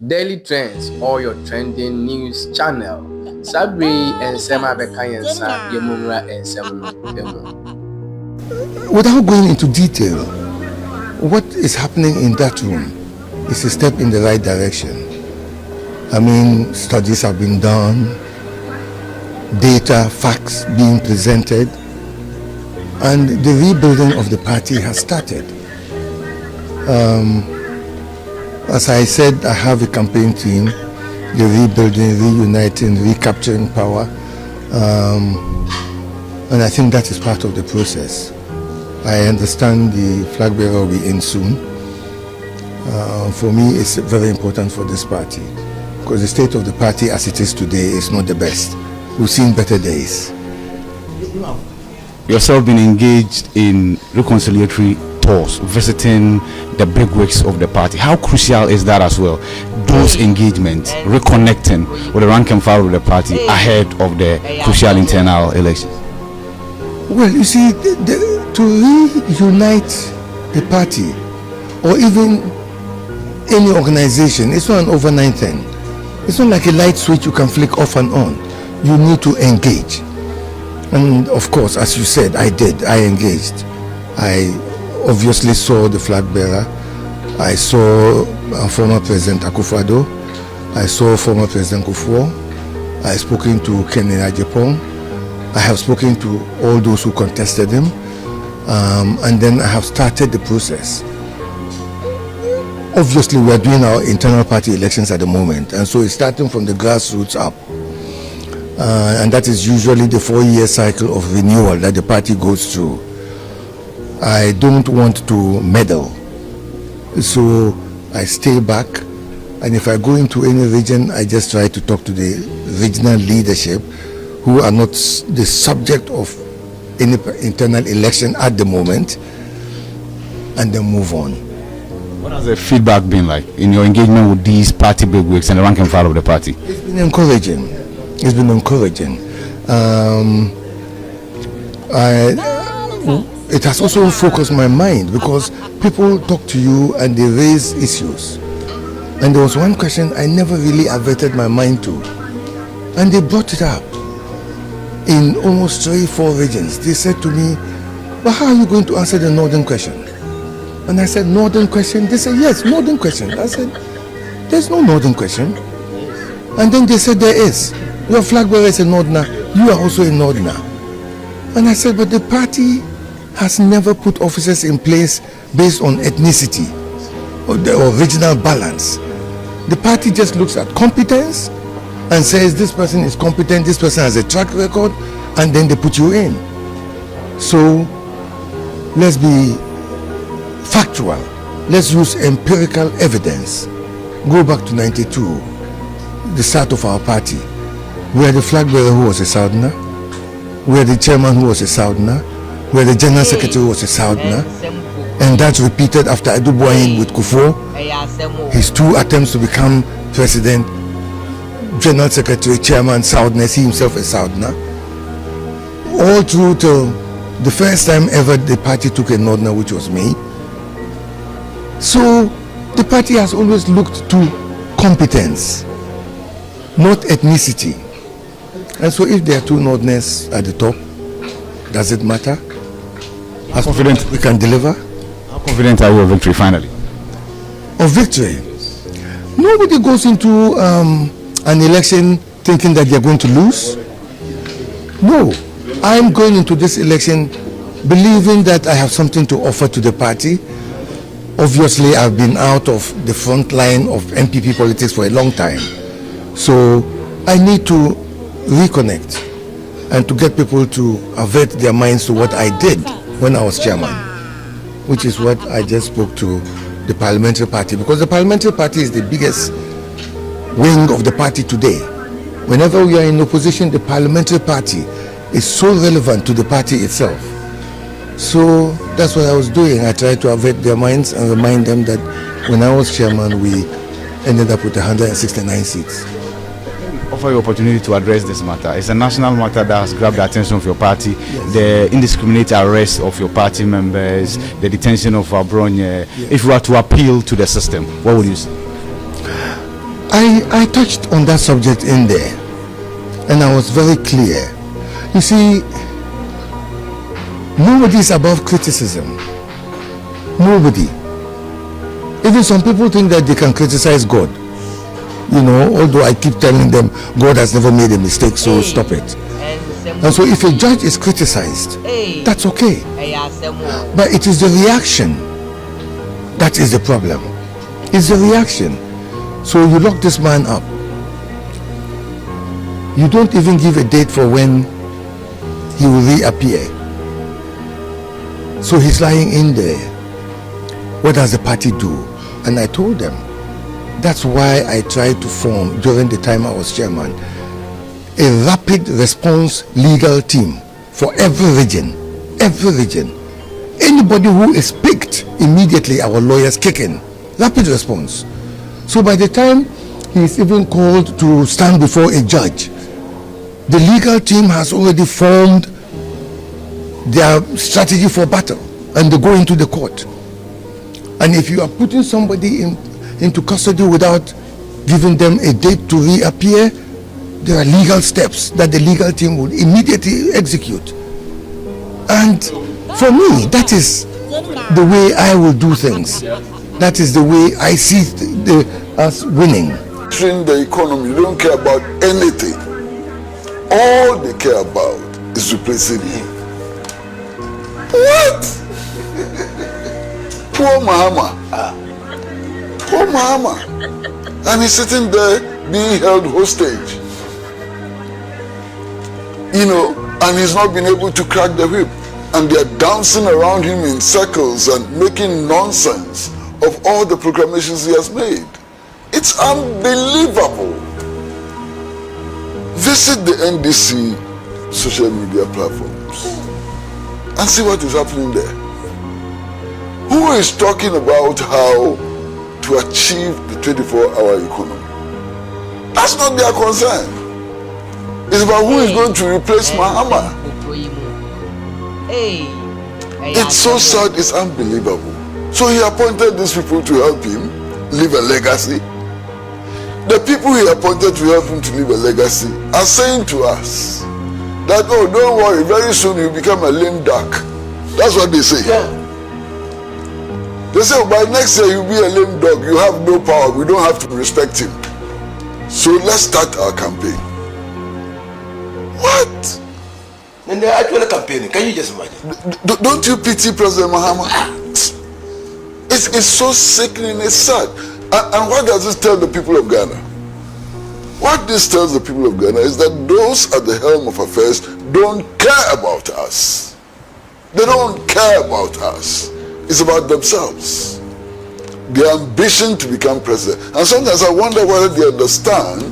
Daily Trends or your trending news channel. Sabri and Sema Bekayansa Yemura and Semu. Without going into detail, what is happening in that room is a step in the right direction. I mean, studies have been done, data, facts being presented, and the rebuilding of the party has started. As I said, I have a campaign team, the rebuilding, reuniting, recapturing power, and I think that is part of the process. I understand the flag bearer will be in soon. For me, it's very important for this party because the state of the party as it is today is not the best. We've seen better days. Yourself been engaged in reconciliatory tours, visiting the bigwigs of the party. How crucial is that as well? Those engagements, reconnecting with the rank and file of the party ahead of the crucial internal elections. Well, you see, to reunite the party or even any organization, it's not an overnight thing. It's not like a light switch you can flick off and on. You need to engage. And of course, as you said, I did. I engaged. I obviously saw the flag bearer. I saw former President Akufo-Addo. I saw former President Kufuor. I have spoken to Kenny Ajapong. I have spoken to all those who contested him. And then I have started the process. Obviously, we are doing our internal party elections at the moment. And so it's starting from the grassroots up. And that is usually the 4-year cycle of renewal that the party goes through. I don't want to meddle, so I stay back, and if I go into any region, I just try to talk to the regional leadership who are not the subject of any internal election at the moment, and then move on. What has the feedback been like in your engagement with these party bigwigs and the rank and file of the party? It's been encouraging. It's been encouraging. It has also focused my mind because people talk to you and they raise issues. And there was one question I never really averted my mind to. And they brought it up in almost 3-4 regions. They said to me, but how are you going to answer the northern question? And I said, northern question? They said, yes, northern question. I said, there's no northern question. And then they said, there is. Your flag bearer is a northerner. You are also a northerner. And I said, but the party has never put officers in place based on ethnicity or the original balance. The party just looks at competence and says this person is competent, this person has a track record, and then they put you in. So let's be factual. Let's use empirical evidence. Go back to 92, the start of our party. We had the flag bearer who was a Southerner. We had the chairman who was a Southerner. Where the general secretary was a Southerner, and that's repeated after Adubuahin with Kufuor. His 2 attempts to become president, general secretary, chairman, Southerner, he himself a Southerner. All through till the first time ever the party took a northerner, which was me. So the party has always looked to competence, not ethnicity. And so if there are 2 northerners at the top, does it matter? How confident we can deliver? How confident are you of victory finally? Of victory? Nobody goes into an election thinking that they're going to lose. No, I'm going into this election believing that I have something to offer to the party. Obviously, I've been out of the front line of NPP politics for a long time. So I need to reconnect and to get people to avert their minds to what I did when I was chairman, which is what I just spoke to the parliamentary party, because the parliamentary party is the biggest wing of the party today. Whenever we are in opposition, the parliamentary party is so relevant to the party itself. So that's what I was doing. I tried to avert their minds and remind them that when I was chairman, we ended up with 169 seats. Offer you opportunity to address this matter. It's a national matter that has grabbed the attention of your party. Yes. The indiscriminate arrest of your party members, the detention of Abronye. Yes. If you were to appeal to the system, what would you say? I touched on that subject in there, and I was very clear. You see, nobody is above criticism. Nobody. Even some people think that they can criticize God. You know, although I keep telling them God has never made a mistake, so stop it. And so if a judge is criticized, that's okay. But it is the reaction that is the problem. It's the reaction. So you lock this man up. You don't even give a date for when he will reappear. So he's lying in there. What does the party do? And I told them, that's why I tried to form, during the time I was chairman, a rapid response legal team for every region. Every region. Anybody who is picked, immediately our lawyers kick in. Rapid response. So by the time he is even called to stand before a judge, the legal team has already formed their strategy for battle, and they go into the court. And if you are putting somebody into custody without giving them a date to reappear, there are legal steps that the legal team will immediately execute. And for me, that is the way I will do things. That is the way I see us winning. In the economy, they don't care about anything. All they care about is replacing him. What? Poor Mahama. Poor Mahama. And he's sitting there being held hostage. You know, and he's not been able to crack the whip. And they're dancing around him in circles and making nonsense of all the proclamations he has made. It's unbelievable. Visit the NDC social media platforms and see what is happening there. Who is talking about how to achieve the 24-hour economy? That's not their concern. It's about who is going to replace Mahama. It's so sad, it's unbelievable. So he appointed these people to help him leave a legacy. The people he appointed to help him to leave a legacy are saying to us that, oh, don't worry, very soon he'll become a lame duck. That's what they say. Yeah. They say, oh, by next year he'll be a lame dog. You have no power. We don't have to respect him. So let's start our campaign. What? And they're actually campaigning. Can you just imagine? Don't you pity President Mahama? It's so sickening, it's sad. And what does this tell the people of Ghana? What this tells the people of Ghana is that those at the helm of affairs don't care about us. They don't care about us. It's about themselves. Their ambition to become president. And sometimes I wonder whether they understand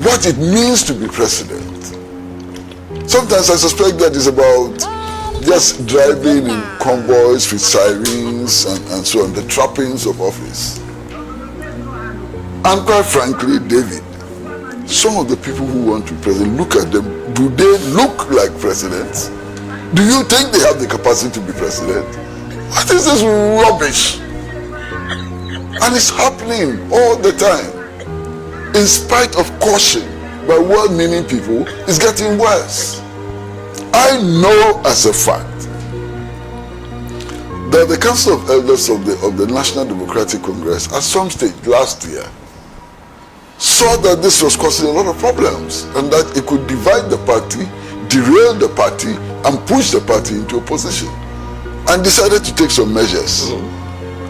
what it means to be president. Sometimes I suspect that it's about just driving in convoys with sirens and so on, the trappings of office. And quite frankly, David, some of the people who want to be president, look at them. Do they look like presidents? Do you think they have the capacity to be president? What is this rubbish? And it's happening all the time. In spite of caution by well-meaning people, it's getting worse. I know as a fact that the Council of Elders of the National Democratic Congress at some stage last year saw that this was causing a lot of problems and that it could divide the party, derail the party, and push the party into opposition, and decided to take some measures.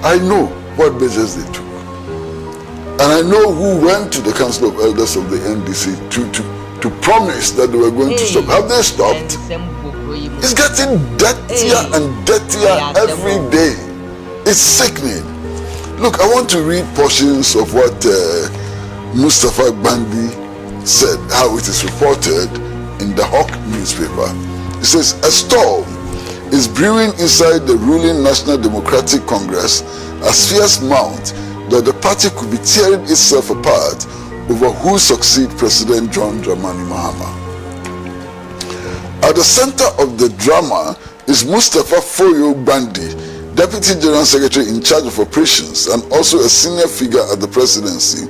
I know what measures they took. And I know who went to the Council of Elders of the NDC to promise that they were going to stop. Have they stopped? It's getting dirtier and dirtier every day. It's sickening. Look, I want to read portions of what Mustafa Bandi said, how it is reported in the Hawk newspaper. It says, a storm is brewing inside the ruling National Democratic Congress as fears mount that the party could be tearing itself apart over who succeed President John Dramani Mahama. At the center of the drama is Mustafa Foyo Bandi, Deputy General Secretary in charge of operations, and also a senior figure at the presidency,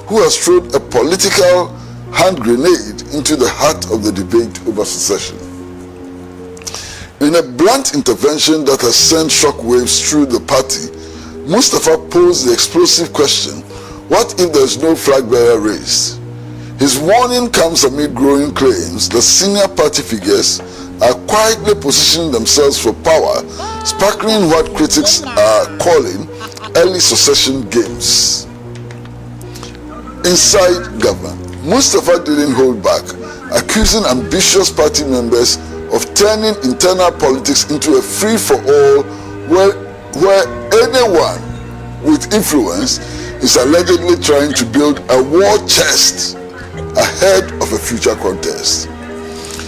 who has thrown a political hand grenade into the heart of the debate over secession. In a blunt intervention that has sent shockwaves through the party, Mustafa posed the explosive question, what if there is no flag bearer raised? His warning comes amid growing claims that senior party figures are quietly positioning themselves for power, sparkling what critics are calling early succession games. Inside government, Mustafa didn't hold back, accusing ambitious party members of turning internal politics into a free-for-all where anyone with influence is allegedly trying to build a war chest ahead of a future contest.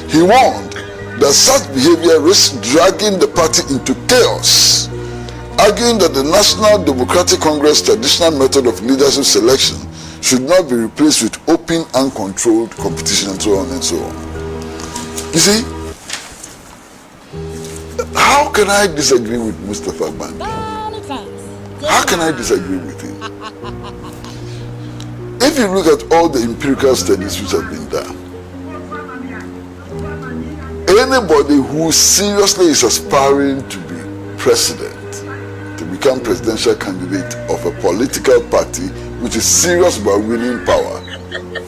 He warned that such behavior risks dragging the party into chaos, arguing that the National Democratic Congress traditional method of leadership selection should not be replaced with open, uncontrolled competition, and so on and so on. You see, how can I disagree with Mustafa Bandi? How can I disagree with him? If you look at all the empirical studies which have been done, anybody who seriously is aspiring to be president, to become presidential candidate of a political party which is serious about winning power,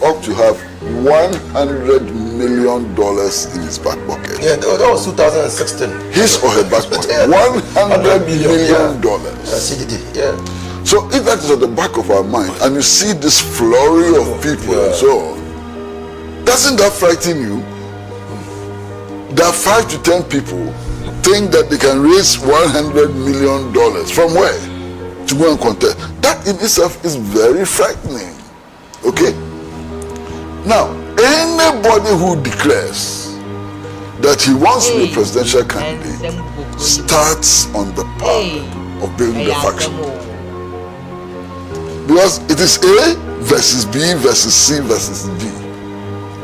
ought to have $100 million in his back pocket. Yeah, that was 2016. His or her back pocket. $100 million. CDD, yeah. So if that is at the back of our mind, and you see this flurry of people and so on, doesn't that frighten you? That 5 to 10 people think that they can raise $100 million from where? To go and contest. That in itself is very frightening. Okay? Now, anybody who declares that he wants to be a presidential candidate starts on the path of building the faction. Because it is A versus B versus C versus D.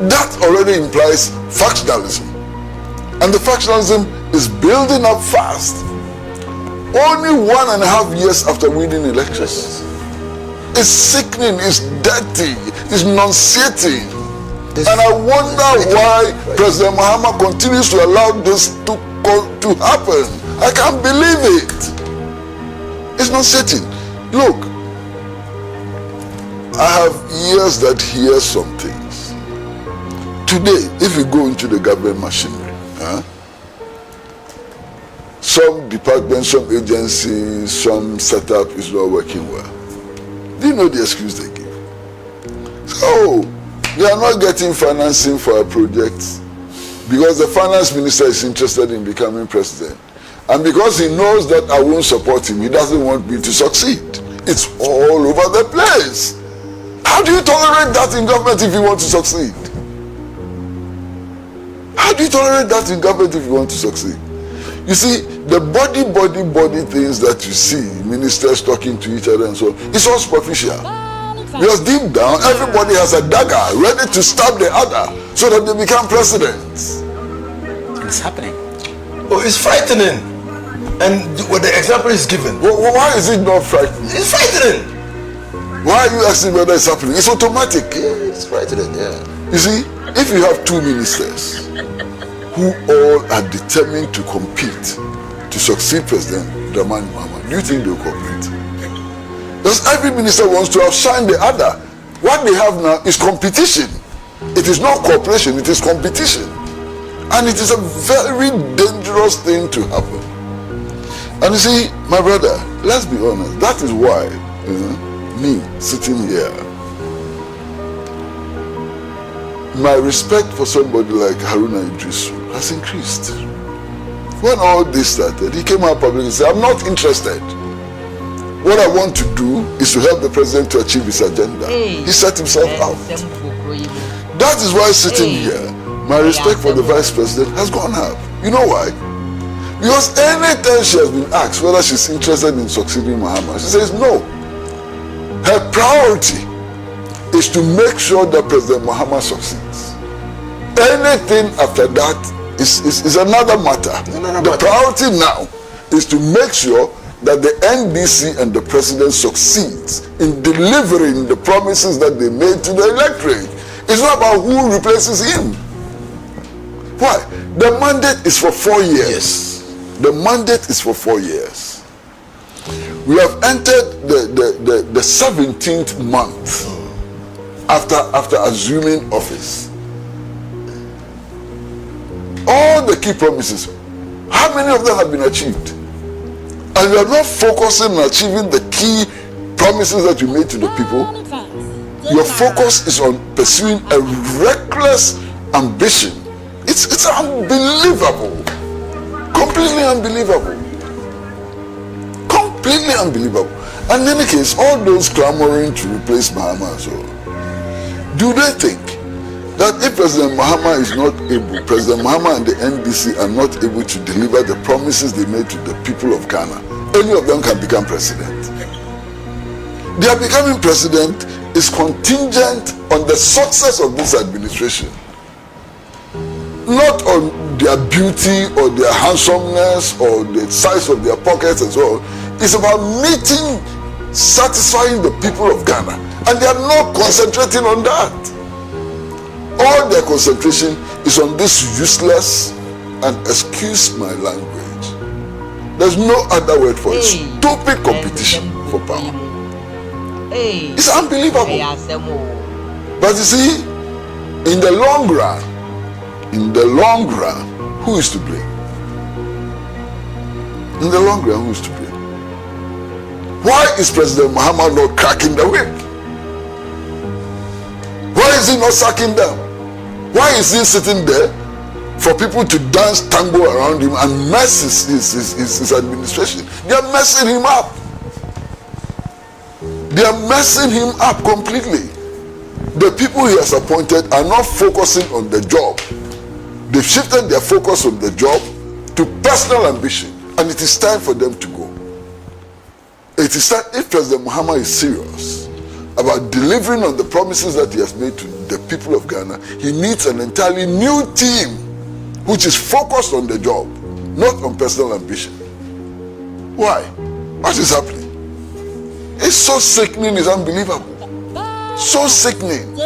That already implies factionalism. And the factionalism is building up fast. Only 1.5 years after winning elections. It's sickening, it's dirty, it's nauseating. And I wonder why President Mahama continues to allow this to happen. I can't believe it. It's nauseating. Look, I have ears that hear some things. Today, if you go into the government machinery, some departments, some agencies, some setup is not working well. Do you know the excuse they give? So, they are not getting financing for a project because the finance minister is interested in becoming president. And because he knows that I won't support him, he doesn't want me to succeed. It's all over the place. How do you tolerate that in government if you want to succeed? How do you tolerate that in government if you want to succeed? You see, the body things that you see, ministers talking to each other and so on, it's all superficial. Because deep down, everybody has a dagger ready to stab the other so that they become presidents. It's happening. Oh, it's frightening. And what the example is given. Why is it not frightening? It's frightening. Why are you asking whether it's happening? It's automatic. Yeah, it's frightening, yeah. You see, if you have 2 ministers who all are determined to compete to succeed President Dramani Mahama, do you think they'll cooperate? Because every minister wants to outshine the other. What they have now is competition. It is not cooperation, it is competition. And it is a very dangerous thing to happen. And you see, my brother, let's be honest, that is why me sitting here, my respect for somebody like Haruna Idrisu has increased. When all this started, he came out publicly and said, I'm not interested. What I want to do is to help the president to achieve his agenda. He set himself out. That is why sitting here, my respect for the vice president has gone up. You know why? Because anytime she has been asked whether she's interested in succeeding Mahama, she says no. Her priority is to make sure that President Mahama succeeds. Anything after that is another matter. The priority now is to make sure that the NDC and the president succeeds in delivering the promises that they made to the electorate. It's not about who replaces him. Why? The mandate is for 4 years. Yes. The mandate is for 4 years. We have entered the 17th month after assuming office. All the key promises, how many of them have been achieved? And we are not focusing on achieving the key promises that you made to the people. Your focus is on pursuing a reckless ambition. It's unbelievable. Completely unbelievable. Completely unbelievable. And in any case, all those clamoring to replace Mahama, so do they think that if President Mahama is not able, President Mahama and the NDC are not able to deliver the promises they made to the people of Ghana, any of them can become president? Their becoming president is contingent on the success of this administration, not on their beauty or their handsomeness or the size of their pockets and so on. It's about meeting, satisfying the people of Ghana, and they are not concentrating on that. All their concentration is on this useless, and excuse my language, there's no other word for it, stupid competition for power. It's unbelievable. But you see, in the long run, who is to blame? In the long run, who is to blame? Why is President Mahama not cracking the whip? Why is he not sacking them? Why is he sitting there for people to dance tango around him and mess his administration? They are messing him up. They are messing him up completely. The people he has appointed are not focusing on the job. They've shifted their focus from the job to personal ambition, and it is time for them to go. It is time, if President Mahama is serious about delivering on the promises that he has made to the people of Ghana, he needs an entirely new team which is focused on the job, not on personal ambition. Why? What is happening? It's so sickening, it's unbelievable. So sickening. You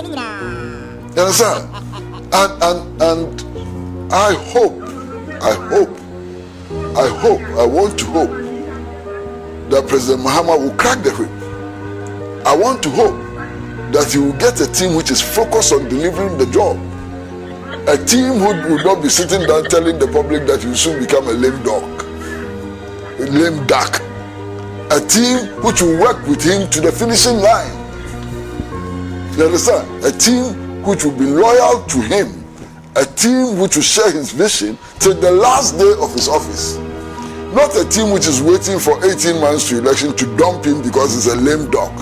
understand? And I want to hope that President Mahama will crack the whip. I want to hope that he will get a team which is focused on delivering the job. A team who will not be sitting down telling the public that you will soon become a lame dog, a lame duck. A team which will work with him to the finishing line. You understand? A team which will be loyal to him. A team which will share his vision till the last day of his office. Not a team which is waiting for 18 months to election to dump him because he's a lame dog.